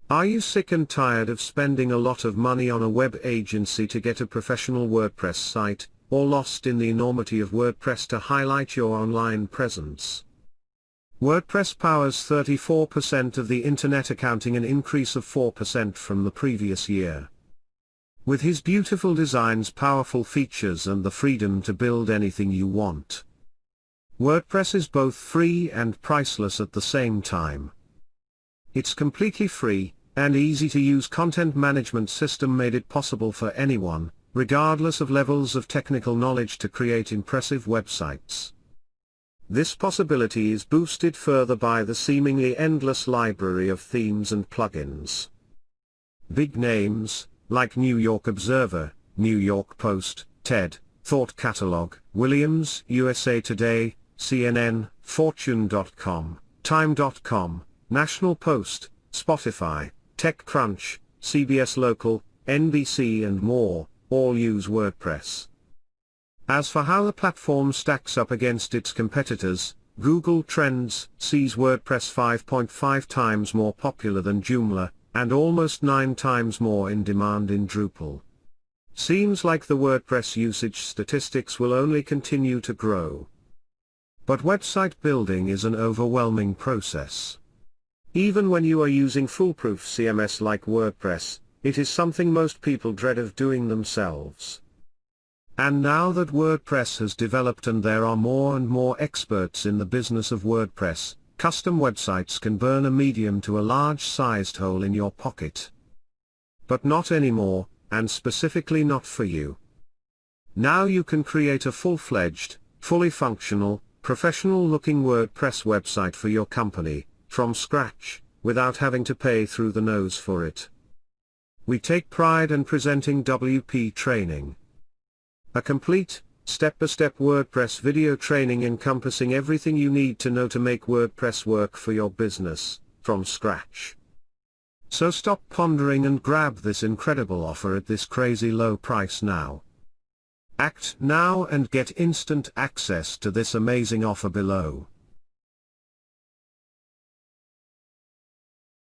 Are you sick and tired of spending a lot of money on a web agency to get a professional WordPress site, or lost in the enormity of WordPress to highlight your online presence? WordPress powers 34% of the internet, accounting an increase of 4% from the previous year. With his beautiful designs, powerful features, and the freedom to build anything you want, WordPress is both free and priceless at the same time. Its completely free and easy to use content management system made it possible for anyone, regardless of levels of technical knowledge, to create impressive websites. This possibility is boosted further by the seemingly endless library of themes and plugins. Big names, like New York Observer, New York Post, TED, Thought Catalog, Williams, USA Today, CNN, Fortune.com, Time.com, National Post, Spotify, TechCrunch, CBS Local, NBC and more, all use WordPress. As for how the platform stacks up against its competitors, Google Trends sees WordPress 5.5 times more popular than Joomla, and almost 9 times more in demand in Drupal. Seems like the WordPress usage statistics will only continue to grow. But website building is an overwhelming process. Even when you are using foolproof CMS like WordPress, it is something most people dread of doing themselves. And now that WordPress has developed and there are more and more experts in the business of WordPress, custom websites can burn a medium to a large-sized hole in your pocket. But not anymore, and specifically not for you. Now you can create a full-fledged, fully functional, professional-looking WordPress website for your company, from scratch, without having to pay through the nose for it. We take pride in presenting WP Training, a complete, step-by-step WordPress video training encompassing everything you need to know to make WordPress work for your business, from scratch. So stop pondering and grab this incredible offer at this crazy low price now. Act now and get instant access to this amazing offer below.